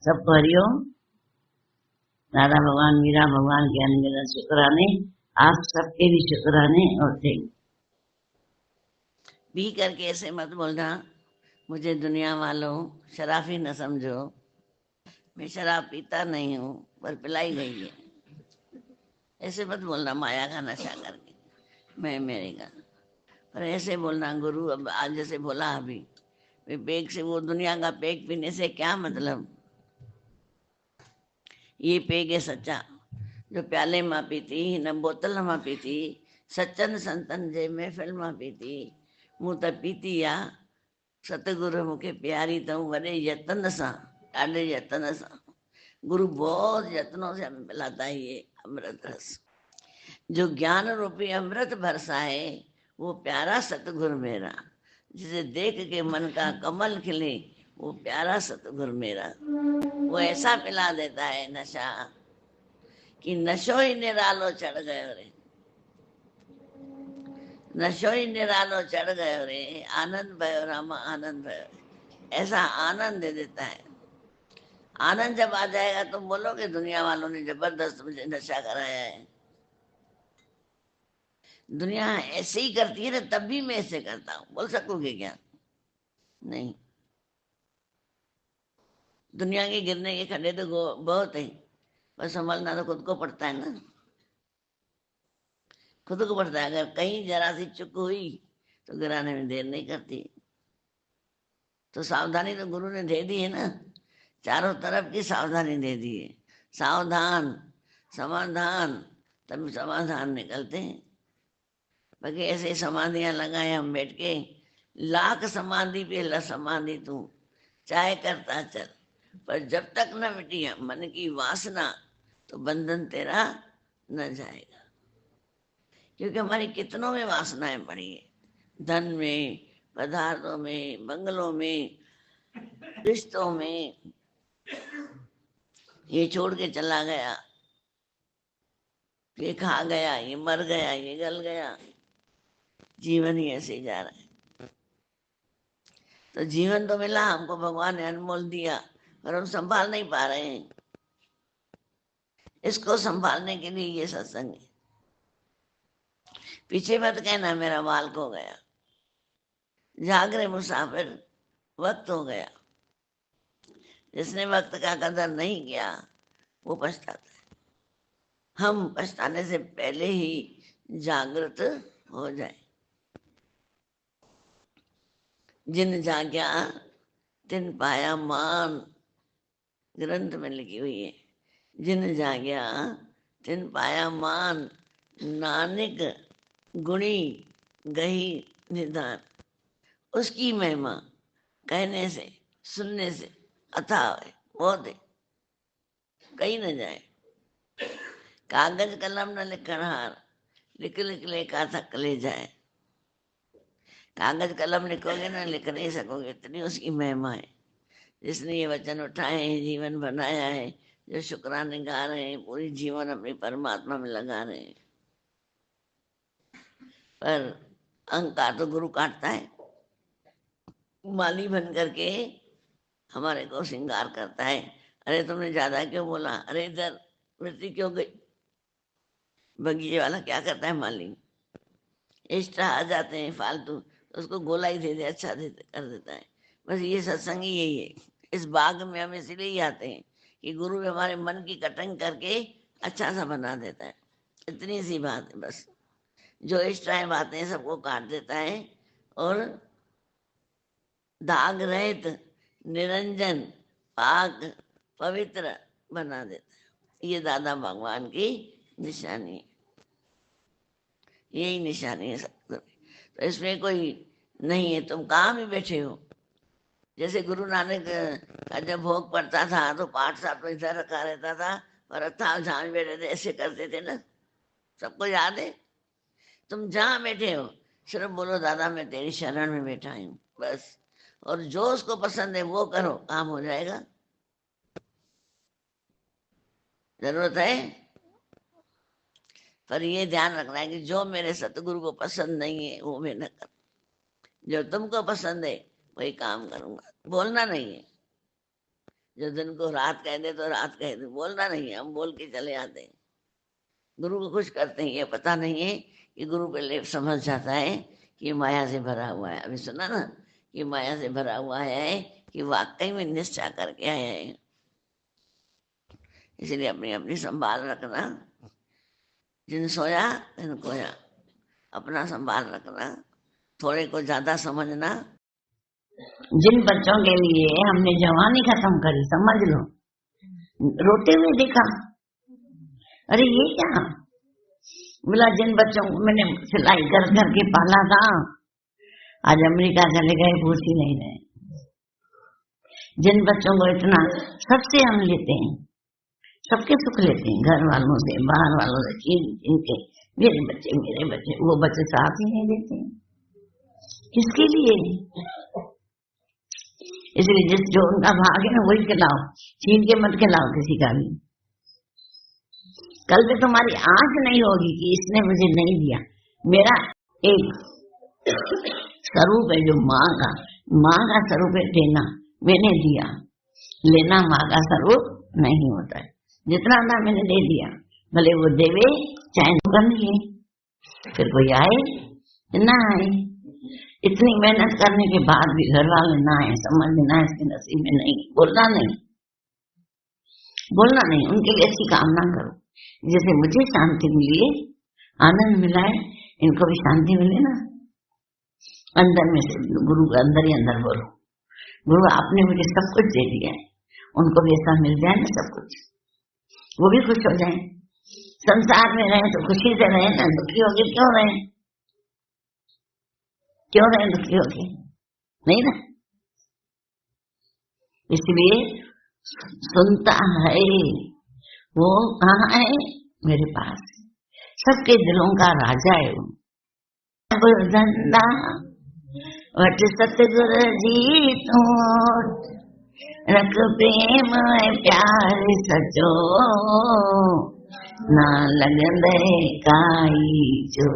सबको हरिओम। राधा भगवान मीरा भगवान के अनगिनत शुक्राने, आप सबके भी शुक्राने और थैंक। पी करके ऐसे मत बोलना मुझे दुनिया वालों शराफी न समझो, मैं शराब पीता नहीं हूँ पर पिलाई गई है। ऐसे मत बोलना माया का नशा करके मैं मेरे का। पर ऐसे बोलना गुरु अब आज जैसे बोला अभी पेग से, वो दुनिया का पेग पीने से क्या मतलब। ये पेग है सच्चा जो प्याले मां पीती न बोतल मां पीती, सच्चन संतन जे महफिल मां पीती, मूं त पीती आ सतगुरु मूंखे प्यारी अथऊं वॾे यतन सां, ॾाढे यतन सां। गुरु बहुत यत्नों से हमें पिलाता है ये अमृत रस। जो ज्ञान रूपी अमृत बरसाए वो प्यारा सतगुरु मेरा, जिसे देख के मन का कमल खिले वो प्यारा सतगुरु मेरा। वो ऐसा पिला देता है नशा कि नशो ही निरालो चढ़ गयो रे, नशो ही निरालो चढ़ गयो रे, आनंद भयो रामा आनंद भयो। ऐसा आनंद दे देता है। आनंद जब आ जाएगा तुम बोलोगे दुनिया वालों ने जबरदस्त मुझे नशा कराया है। दुनिया ऐसे ही करती है ना, तब भी मैं ऐसे करता हूं, बोल सकोगे क्या? नहीं। दुनिया के गिरने के खड्डे तो बहुत है, पर संभलना तो खुद को पड़ता है ना, खुद को पड़ता है। अगर कहीं जरा सी चुक हुई तो गिराने में देर नहीं करती। तो सावधानी तो गुरु ने दे दी है ना, चारों तरफ की सावधानी दे दी है। सावधान समाधान, तभी समाधान निकलते हैं। बाकी ऐसे समाधियां लगाए हम बैठ के, लाख समाधि पे ला समाधि तू चाहे करता चल, पर जब तक न मिटी मन की वासना तो बंधन तेरा न जाएगा। क्योंकि हमारी कितनों में वासनाएं पड़ी है, धन में, पदार्थों में, बंगलों में, रिश्तों में। ये छोड़ के चला गया, ये खा गया, ये मर गया, ये गल गया, जीवन ही ऐसे जा रहा है। तो जीवन तो मिला हमको, भगवान ने अनमोल दिया, पर हम संभाल नहीं पा रहे हैं। इसको संभालने के लिए ये सत्संग है। पीछे मत कहना मेरा बाल खो गया, जागरे मुसाफिर वक्त हो गया। जिसने वक्त का कदर नहीं किया वो पछताता है। हम पछताने से पहले ही जागृत हो जाए। जिन जाग्या तिन पाया मान, ग्रंथ में लिखी हुई है। जिन जाग्या तिन पाया मान, नानक गुणी गही निधान। उसकी महिमा कहने से सुनने से अथाह है, बहुत है, कहीं न जाए। कागज कलम न लिखण हार, लिख लिख लेखा थक ले जाए। कागज कलम लिखोगे ना, लिख नहीं सकोगे, इतनी उसकी महिमा है। जिसने ये वचन उठाए हैं, जीवन बनाया है, जो शुक्राने गा रहे हैं, पूरी जीवन अपनी परमात्मा में लगा रहे हैं। पर अहंकार तो गुरु काटता है, माली बन करके हमारे को श्रृंगार करता है। अरे तुमने ज्यादा क्यों बोला, अरे इधर वृत्ति क्यों गई। बगीचे वाला क्या करता है, माली एक्स्ट्रा आ जाते हैं फालतू, तो उसको गोला ही दे दे, अच्छा दे कर देता है। बस ये सत्संग ही यही है। इस बाग में हम इसलिए ही आते हैं कि गुरु हमारे मन की कटिंग करके अच्छा सा बना देता है। इतनी सी बात है बस। जो एक्स्ट्रा बातें सबको काट देता है और दाग रहित निरंजन पाक पवित्र बना देता है। ये दादा भगवान की निशानी है, यही निशानी है सतगुरु। तो इसमें कोई नहीं है, तुम कहाँ भी बैठे हो। जैसे गुरु नानक का जब भोग पड़ता था तो पाठ साहब तो इधर रखा रहता था, और अथाह जहाँ भी बैठे थे ऐसे करते थे ना, सबको याद है। तुम जहाँ बैठे हो सिर्फ बोलो दादा मैं तेरी शरण में बैठा हूँ, बस। और जो उसको पसंद है वो करो, काम हो जाएगा। जरूरत है, पर ये ध्यान रखना है कि जो मेरे सतगुरु को पसंद नहीं है वो मैं न कर, जो तुमको पसंद है वही काम करूंगा। बोलना नहीं है, जो दिन को रात कह दे तो रात कह दे, बोलना नहीं है, हम बोल के चले आते हैं। गुरु को खुश करते हैं, ये पता नहीं है कि गुरु के लिए समझ जाता है कि ये माया से भरा हुआ है। अभी सुना ना कि माया से भरा हुआ है, कि वाकई में निष्ठा करके आया है। इसलिए अपनी अपनी संभाल रखना, जिन सोया तिन खोया, अपना संभाल रखना, थोड़े को ज्यादा समझना। जिन बच्चों के लिए हमने जवानी खत्म करी, समझ लो, रोते हुए देखा, अरे ये क्या बोला, जिन बच्चों को मैंने सिलाई कर करके पाला था, आज अमेरिका चले गए, पूछ ही नहीं रहे। जिन बच्चों को इतना सबसे हम लेते हैं, सबके सुख लेते हैं, घर वालों से, बाहर वालों से, इनके मेरे बच्चे, वो बच्चे साथ ही नहीं देते हैं। किसके लिए? इसलिए जिस जो उनका भाग है ना वही खिलाओ, छीन के मत खिलाओ किसी का भी। कल से तुम्हारी आंख नहीं होगी कि इसने मुझे नहीं दिया। मेरा एक स्वरूप है जो माँ का स्वरूप है देना, मैंने दिया। लेना माँ का स्वरूप नहीं होता है। जितना था मैंने दे दिया, भले वो देवे चाहे बन लिए, फिर कोई आए ना आए। इतनी मेहनत करने के बाद भी घर वाले ना आए, समझ ना इसके नसीब में नहीं, बोलना नहीं, उनके लिए अच्छी कामना करो। जैसे मुझे शांति मिली, आनंद मिला है, इनको भी शांति मिले ना। अंदर में से गुरु के अंदर ही अंदर बोलो, गुरु आपने मुझे सब कुछ दे दिया है, उनको भी ऐसा मिल जाए ना सब कुछ, वो भी खुश हो जाए। संसार में रहे तो खुशी से रहे ना, दुखी होके क्यों रहे दुखी होके? नहीं ना। इसलिए सुनता है वो, कहाँ है? मेरे पास। सबके दिलों का राजा है वो। धंधा वट सतगुरु जी तू, रख प्रेम प्यार सचो, ना लगंदे काई जो।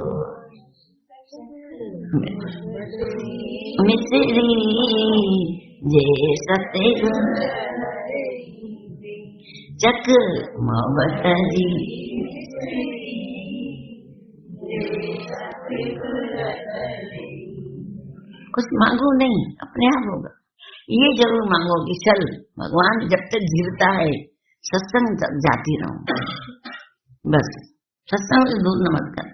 मिसरी जे सतगुरु चक मोहब्बत जी। कुछ मांगो नहीं, अपने आप होगा। ये जरूर मांगो कि चल भगवान जब तक जीवता है सत्संग तक जाती रहूं, बस सत्संग से दूर न मत कर।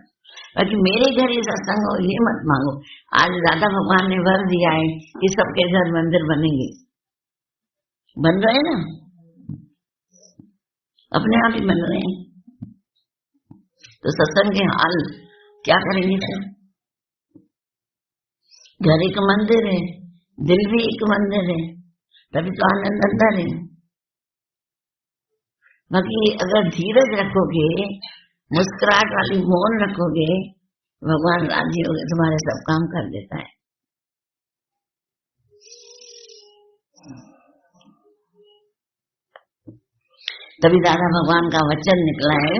बाकी मेरे घर ये सत्संग हो ये मत मांगो। आज दादा भगवान ने वर दिया है कि सबके घर मंदिर बनेंगे, बन रहे ना, अपने आप ही बन रहे हैं। तो सत्संग के हाल क्या करेंगे फिर? घर एक मंदिर है, दिल भी एक मंदिर है, तभी तो आनंद अंदर है। बाकी अगर धीरज रखोगे, मुस्कुराहट वाली मौन रखोगे, भगवान राजी होगे, तुम्हारे सब काम कर देता है। तभी दादा भगवान का वचन निकला है,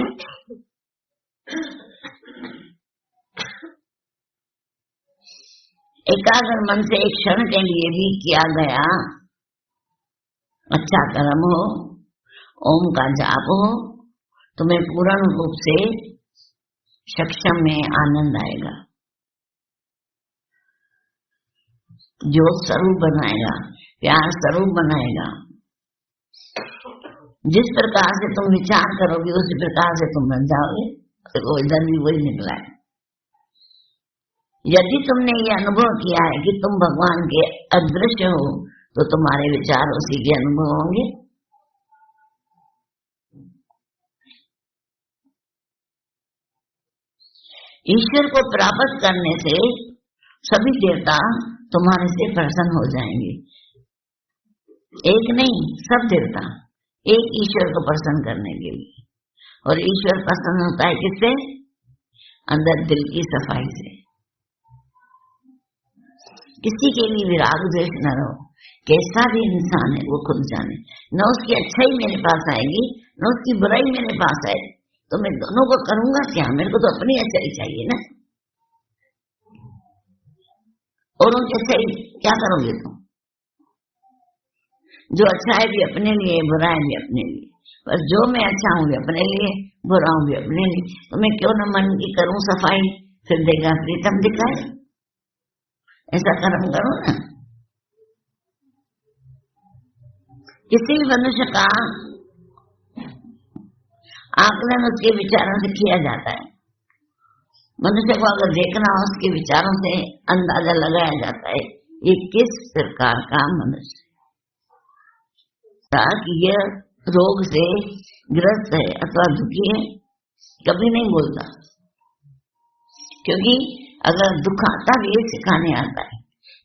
एकाग्र मन से एक क्षण के लिए भी किया गया अच्छा कर्म हो, ओम का जाप हो, तुम्हें पूर्ण रूप से सक्षम में आनंद आएगा, ज्योत स्वरूप बनाएगा, प्यार स्वरूप बनाएगा। जिस प्रकार से तुम विचार करोगे उसी प्रकार से तुम बन जाओगे। तो इधर भी वही निकला है। यदि तुमने ये अनुभव किया है कि तुम भगवान के अदृश्य हो, तो तुम्हारे विचार उसी के अनुभव होंगे। ईश्वर को प्राप्त करने से सभी देवता तुम्हारे से प्रसन्न हो जाएंगे। एक नहीं, सब देवता एक ईश्वर को प्रसन्न करने के लिए। और ईश्वर प्रसन्न होता है किससे? अंदर दिल की सफाई से। किसी के लिए विराग द्वेष न रहो। कैसा भी इंसान है वो खुद जाने, न उसकी अच्छाई मेरे पास आएगी न उसकी बुराई मेरे पास आएगी, तो मैं दोनों को करूंगा क्या? मेरे को तो अपनी अच्छाई चाहिए ना। और उनकी अच्छाई क्या करोगे तुम? जो अच्छा है भी अपने लिए, बुरा है भी अपने लिए। पर जो मैं अच्छा हूँ भी अपने लिए, बुरा हूँ भी अपने लिए। तो मैं क्यों न मन की करूं सफाई, फिर देगा प्रीतम दिखाए। ऐसा कर्म करो ना। किसी भी मनुष्य का आकलन उसके विचारों से किया जाता है। मनुष्य को अगर देखना हो, उसके विचारों से अंदाजा लगाया जाता है ये किस प्रकार का मनुष्य कि यह रोग से ग्रस्त है अथवा दुखी है। कभी नहीं बोलता, क्योंकि अगर दुख आता भी सिखाने आता है,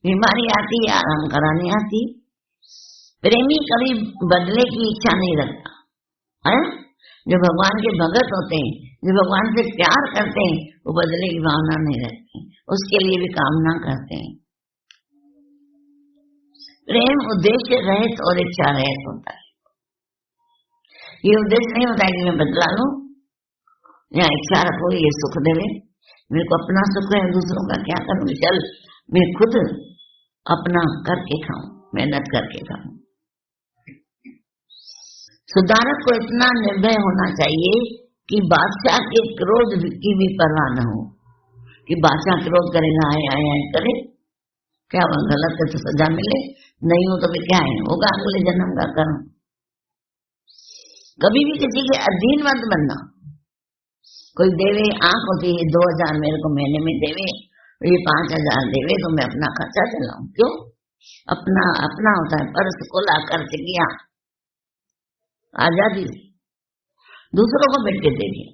बीमारी आती है आराम कराने आती। प्रेमी कभी बदले की इच्छा नहीं रखता है। जो भगवान के भगत होते हैं, जो भगवान से प्यार करते हैं, वो बदले की भावना नहीं रखते, उसके लिए भी कामना करते हैं। प्रेम उद्देश्य रहित और इच्छा रहित होता है। ये उद्देश्य नहीं होता है कि मैं बदला लूं या इच्छा रखो ये सुख देवे, मेरे को अपना सुख है, दूसरों का क्या करूं, चल मैं खुद अपना करके खाऊं, मेहनत करके खाऊं। सुधारक को इतना निर्भय होना चाहिए कि बादशाह के क्रोध की भी परवाह न हो, कि बादशाह क्रोध करेगा, आए करे, क्या वह गलत है तो सजा मिले, नहीं हो तो भी क्या है, होगा अगले जन्म का कर्म। कभी भी किसी के अधीन मत बनना। कोई देवे आंख होती है 2000 मेरे को महीने में देवे, ये 5000 देवे तो मैं अपना खर्चा चलाऊं, क्यों? अपना अपना होता है, पर्स खोला खर्च किया, आजादी। दूसरों को बैठ के देखे,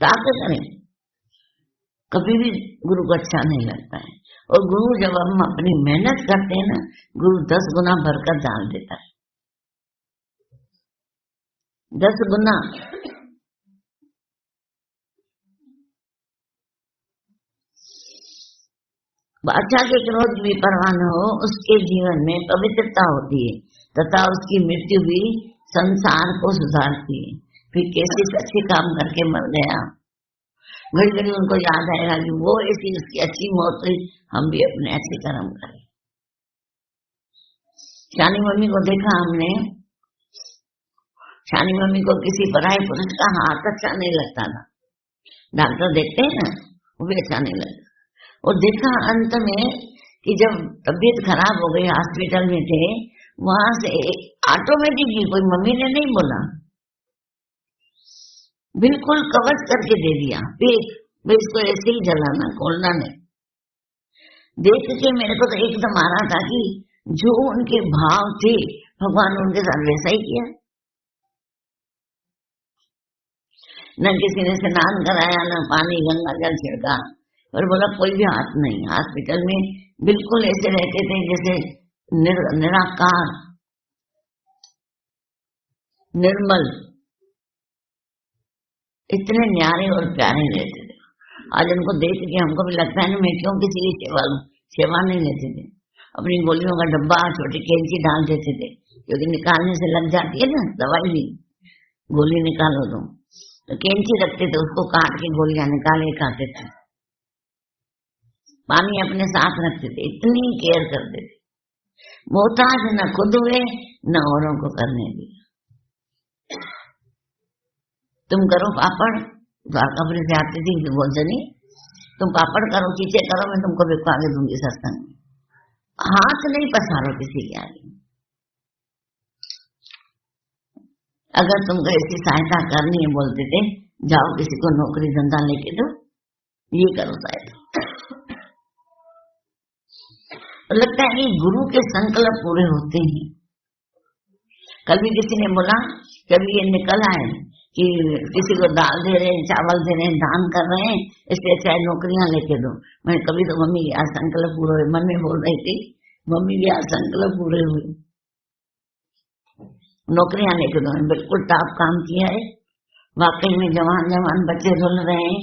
ताकत करें, कभी भी गुरु को अच्छा नहीं लगता है। और गुरु जब हम अपनी मेहनत करते हैं ना, गुरु 10 गुना भरकर डाल देता है, 10 गुना। बादशाह के क्रोध भी परवाह न हो, उसके जीवन में पवित्रता होती है तथा उसकी मृत्यु भी संसार को सुधारती है। फिर कैसे अच्छे काम करके मर गया, घड़ी घड़ी उनको याद आएगा कि वो ऐसी उसकी अच्छी मौत हुई, हम भी अपने अच्छे कर्म करें। शानी मम्मी को देखा हमने, शानी मम्मी को किसी पराये पुरुष का हाथ अच्छा नहीं लगता था, डॉक्टर देखते हैं ना, वो भी अच्छा नहीं लगता। और देखा अंत में कि जब तबीयत खराब हो गई, हॉस्पिटल में थे, वहां से ऑटोमेटिकली, कोई मम्मी ने नहीं बोला, बिल्कुल कवच करके दे दिया पेट, इसको ऐसे ही जलाना खोलना नहीं। देख के मेरे को तो एकदम आ रहा था कि जो उनके भाव थे भगवान उनके साथ वैसा ही किया। न किसी ने स्नान कराया, न पानी गंगा जल छिड़का, और बोला कोई भी हाथ नहीं। हॉस्पिटल में बिल्कुल ऐसे रहते थे जैसे निराकार, निर्मल, इतने न्यारे और प्यारे रहते थे। आज उनको देख के हमको भी लगता है ना, मैं क्यों किसी की सेवा लूं। सेवा नहीं लेते थे, अपनी गोलियों का डब्बा छोटी कैंची डाल देते थे, क्योंकि निकालने से लग जाती है ना दवाई भी, गोली निकालो तो कैंची रखते थे, उसको काट के गोलियां निकाले खाते थे। पानी अपने साथ रखते थे, इतनी केयर करते थे, मोहताज न खुद हुए न औरों को करने दिया। तुम करो पापड़, द्वारकापुरी से आती थी भोजनी, तुम पापड़ करो, चीचे करो, मैं तुमको बिकवा के दूंगी सत्संग में। हाथ नहीं पसारो किसी के आगे। अगर तुमको ऐसी सहायता करनी है, बोलते थे, जाओ किसी को नौकरी धंधा लेके दो, ये करो सहायता। तो लगता है कि गुरु के संकल्प पूरे होते हैं। कल भी किसी ने बोला, कभी ये निकल आए कि किसी को दाल दे रहे हैं, चावल दे रहे हैं, दान कर रहे हैं, इसलिए चाहे नौकरियां लेके दो। मैं कभी तो मम्मी आज संकल्प पूरे हुए, मन में बोल रही थी मम्मी भी आज संकल्प पूरे हुए, नौकरियां लेके दो। बिल्कुल टॉप काम किया है, वाकई में जवान जवान बच्चे रुल रहे हैं,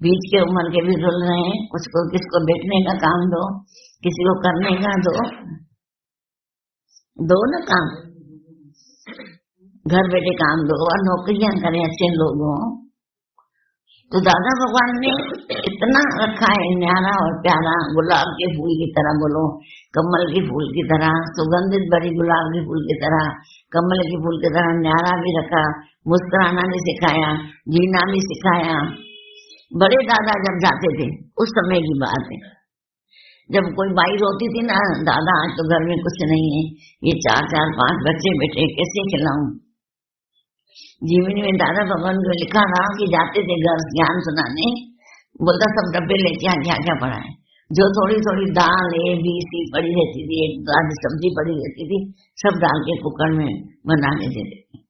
बीच के उम्र के भी रुल रहे हैं। उसको किसको देखने का काम दो, किसी को करने का दो ना काम, घर बैठे काम दो और नौकरियां करें अच्छे लोगों। तो दादा भगवान ने इतना रखा है न्यारा और प्यारा, गुलाब के फूल की तरह, बोलो कमल के फूल की तरह, सुगंधित बड़ी गुलाब के फूल की तरह, कमल के फूल की तरह न्यारा भी रखा, मुस्कुराना भी सिखाया, जीना भी सिखाया। बड़े दादा जब जाते थे उस समय की बात है, जब कोई बाई रोती थी ना, दादा आज तो घर में कुछ नहीं है, ये 4-4, 5 बच्चे बेटे कैसे खिलाऊं। जीवनी में दादा भगवान को लिखा था कि जाते थे घर ज्ञान सुनाने, बोलता सब डब्बे लेके आ, क्या क्या पड़ा है, जो थोड़ी थोड़ी दाल A B C पड़ी रहती थी, एक आधी सब्जी पड़ी रहती थी, सब डाल के कुकर में बना के दे देते।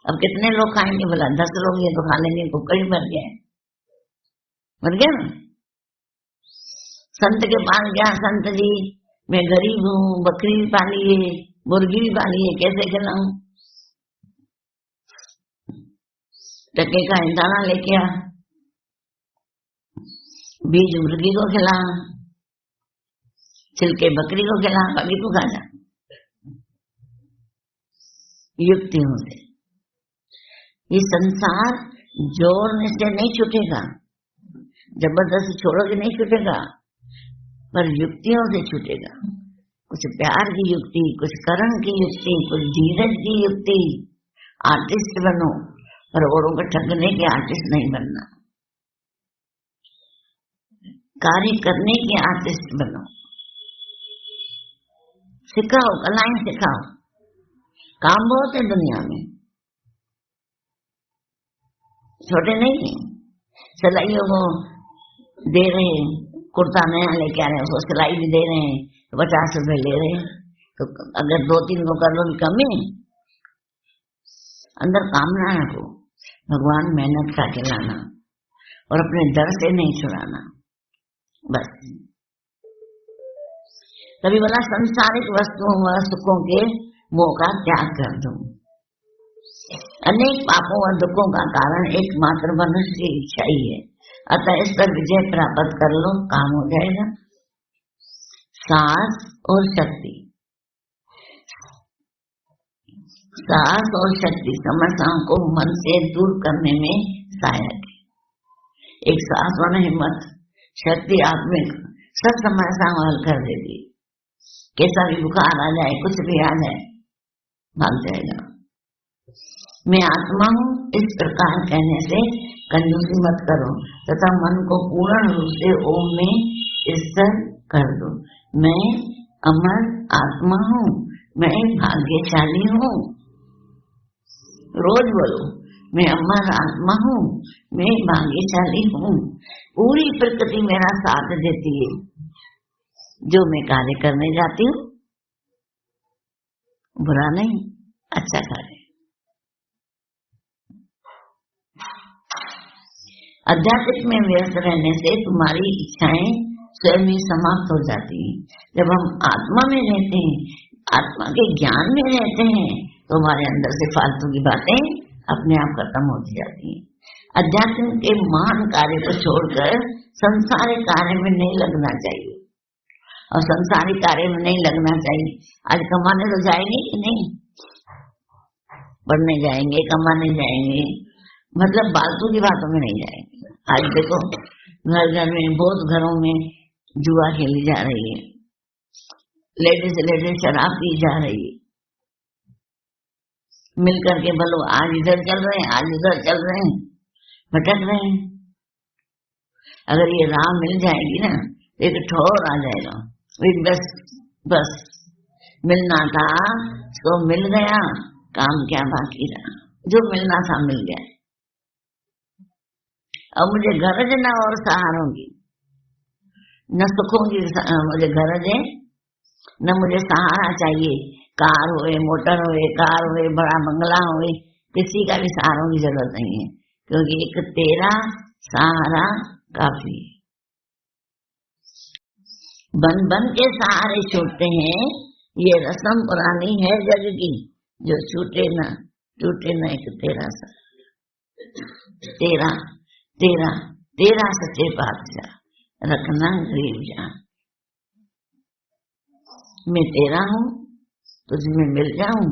अब कितने लोग खाएंगे, बोला 10 लोग, ये तो खा लेंगे, कुकर ही भर गया है, भर गया ना। संत के पास गया, संत जी मैं गरीब हूँ, बकरी भी पाली है, मुर्गी भी पाली है, कैसे खिलाऊं। टके का दाना लेके आ, बीज मुर्गी को खिला, छिलके बकरी को खिला, कभी को खा जा। युक्तियों से ये संसार जोड़ने से नहीं छूटेगा, जबरदस्ती छोड़ोगे नहीं छूटेगा, पर युक्तियों से छूटेगा। कुछ प्यार की युक्ति, कुछ कर्म की युक्ति, कुछ धीरज की युक्ति। आर्टिस्ट बनो, पर औरों को ठगने के आर्टिस्ट नहीं बनना, कार्य करने के आर्टिस्ट बनो। सिखाओ, कलाएं सिखाओ, काम बहुत है दुनिया में, छोटे नहीं है। सिलाइयों को दे रहे हैं, कुर्ता नया लेके आ रहे हैं, उसको सिलाई भी दे रहे हैं, तो 50 रुपए ले रहे हैं, तो अगर 2-3 को कर लो कम है। अंदर कामना रखो, भगवान मेहनत खा के लाना और अपने दर से नहीं छुड़ाना, बस। कभी बोला सांसारिक वस्तुओं व सुखों के मोह का त्याग कर दो। अनेक पापों और दुखों का कारण एकमात्र मनुष्य की इच्छा ही है, अतः इस पर विजय प्राप्त कर लो, काम हो जाएगा। साहस और शक्ति, साहस और शक्ति समस्याओं को मन से दूर करने में सहायक है। एक साहस वाला हिम्मत, शक्ति आत्मिक सब समस्याओं हल कर देती। कैसा भी बुखार आ जाए, कुछ भी आ जाए, भाग जाएगा। मैं आत्मा हूँ, इस प्रकार कहने से कंजूसी मत करो तथा मन को पूर्ण रूप से ओम में स्थिर कर दो। मैं अमर आत्मा हूँ, मैं भाग्यशाली हूँ। रोज बोलो, मैं अमर आत्मा हूँ, मैं भाग्यशाली हूँ। पूरी प्रकृति मेरा साथ देती है, जो मैं कार्य करने जाती हूँ बुरा नहीं, अच्छा कार्य। आध्यात्मिक में व्यस्त रहने से तुम्हारी इच्छाएं स्वयं ही समाप्त हो जाती हैं। जब हम आत्मा में रहते हैं, आत्मा के ज्ञान में रहते हैं, तो हमारे अंदर से फालतू की बातें अपने आप खत्म होती जाती हैं। अध्यात्म के महान कार्य को छोड़कर संसारिक कार्य में नहीं लगना चाहिए, और संसारिक कार्य में नहीं लगना चाहिए। आज कमाने तो जाएंगे कि नहीं, पढ़ने जाएंगे, कमाने जाएंगे, मतलब फालतू की बातों में नहीं जाएंगे। आज देखो घर घर में, बहुत घरों में जुआ खेली जा रही है, लेडीज शराब पी जा रही है, मिल करके बोलो आज इधर चल रहे हैं, आज उधर चल रहे हैं, भटक रहे हैं। अगर ये राह मिल जाएगी ना, एक ठोर आ जाएगा, बस बस मिलना था तो मिल गया, काम क्या बाकी रहा, जो मिलना था मिल गया। अब मुझे गरज न और सहारों की, न सुखों की मुझे गरज है, न मुझे सहारा चाहिए। कार होए, मोटर होए, कार होए, बड़ा बंगला होए, किसी का भी सहारों की जरूरत नहीं है, क्योंकि एक तेरा सहारा काफी है। बन बन के सहारे छूटते हैं, ये रस्म पुरानी है जग की, जो छूटे ना टूटे ना एक तेरा सा। तेरा तेरा तेरा सच्चे पातशाह, रखना गरीब जान। मैं तेरा हूँ, तुझमें मिल जाऊं,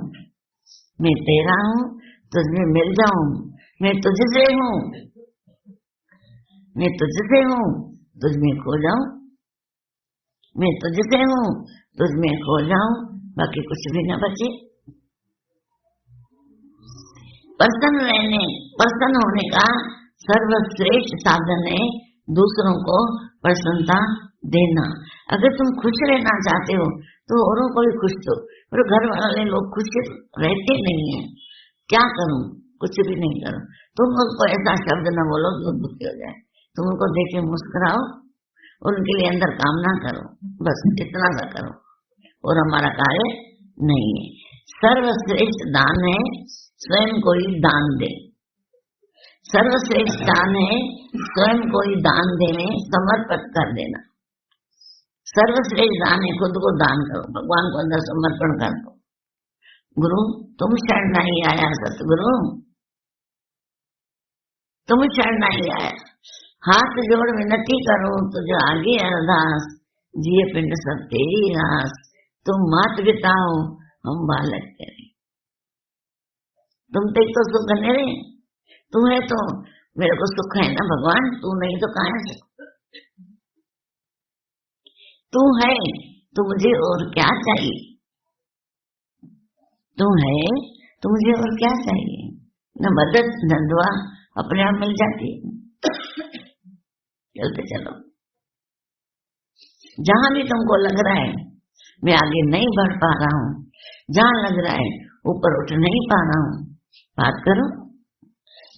मैं तेरा हूँ, तुझमें मिल जाऊं, मैं तुझसे हूँ, मैं तुझसे हूँ तुझ में खो जाऊं, मैं तुझसे हूँ तुझ में खो जाऊं, बाकी कुछ भी न बचे। प्रसन्न होने का सर्वश्रेष्ठ साधन है दूसरों को प्रसन्नता देना। अगर तुम खुश रहना चाहते हो तो औरों को भी खुश दो, और घर वाले लोग खुश रहते नहीं है, क्या करूं, कुछ भी नहीं करो। तुम उनको ऐसा शब्द न बोलो तो दुखी हो जाए, तुम उनको देखे मुस्कुराओ और उनके लिए अंदर कामना करो, बस इतना सा करो, और हमारा कार्य नहीं है। सर्वश्रेष्ठ दान है स्वयं कोई दान दे, सर्वश्रेष्ठ दान है स्वयं कोई दान देने समर्पित कर देना। सर्वश्रेष्ठ दान है खुद को दान करो, भगवान को अंदर समर्पण कर दो। गुरु तुम शरण नहीं आया, सतगुरु तुम शरण नहीं आया, हाथ जोड़ विनती करो तुझे आगे अरदास, जिये पिंड सब तेरी रास, तुम मात पिता हो हम बालक तेरे। तुम तो सुख मेरे, तू है तो मेरे को सुख है ना भगवान, तू नहीं तो कहां से, तू है तो मुझे और क्या चाहिए, तू है तो मुझे और क्या चाहिए। न मदद न दुआ अपने आप मिल जाती है। चलते चलो, जहां भी तुमको लग रहा है मैं आगे नहीं बढ़ पा रहा हूँ, जहां लग रहा है ऊपर उठ नहीं पा रहा हूँ, बात करो,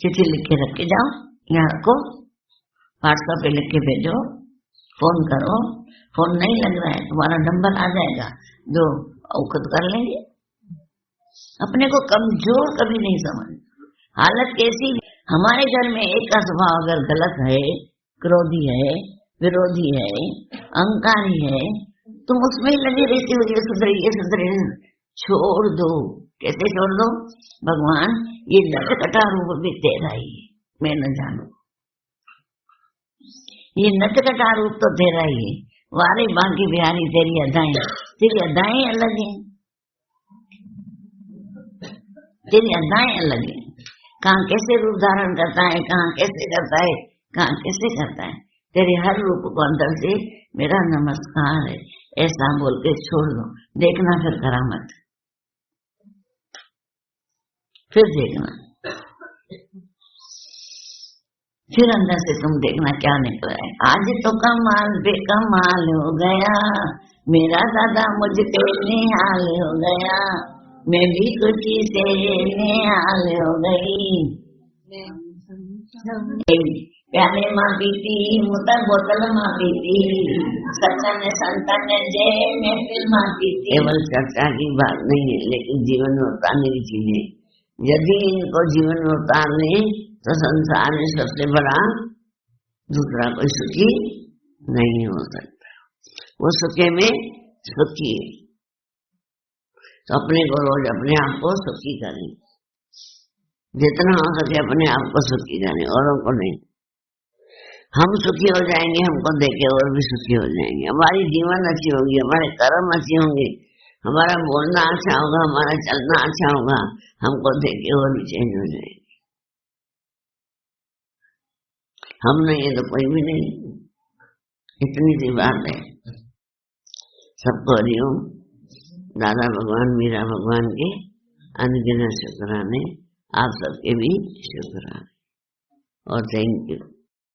चिट्ठी लिख के रख के जाओ, यहाँ रखो, व्हाट्सएप पे लिख के भेजो, फोन करो, फोन नहीं लग रहा है तुम्हारा नंबर आ जाएगा, जो खुद कर लेंगे। अपने को कमजोर कभी नहीं समझ, हालत कैसी हमारे घर में एक का स्वभाव अगर गलत है, क्रोधी है, विरोधी है, अहंकारी है, तुम उसमें ही लगे रहते हो, ये सुधरे छोड़ दो। कैसे छोड़ दो? भगवान ये नटखटा रूप भी तेरा ही है, मैं न जानू, ये नटखटा रूप तो तेरा ही है, वारे बांकी बिहारी तेरी अदाएं अलग हैं, तेरी अदाएं अलग हैं। कहाँ कैसे रूप धारण करता है, कहाँ कैसे करता है, कहाँ कैसे करता है, तेरे हर रूप को अंदर से मेरा नमस्कार है ऐसा बोल के छोड़ दो। देखना फिर करामत, फिर देखना, फिर अंदर से तुम देखना क्या निकला है। आज तो कमाल बेकमाल हो गया, मेरा दादा मुझ पे निहाल हो गया, मैं भी खुशी से निहाल हो गई। प्याले माँ पीती मुता बोतल माँ पीती, सत्संग संतन जय महफिल माँ पीती। केवल चर्चा की बात नहीं है, लेकिन जीवन में उतारने की चीज है। यदि इनको जीवन में उतार ले तो संसार में सबसे बड़ा दूसरा कोई सुखी नहीं हो सकता, वो सुखे में सुखी है। तो अपने को रोज अपने आप को सुखी करें, जितना हो सके अपने आप को सुखी करें, औरों को नहीं। हम सुखी हो जाएंगे, हमको देखे और भी सुखी हो जाएंगे, हमारी जीवन अच्छी होगी, हमारे कर्म अच्छे होंगे, हमारा बोलना अच्छा होगा, हमारा चलना अच्छा होगा, हमको देखे और भी चेंज हो जाएंगे। हम नहीं है तो कोई भी नहीं, इतनी सी बात है। सबको हरिओम। दादा भगवान मीरा भगवान के अनगिनत शुक्राने, आप सबके भी शुक्राने और थैंक यू।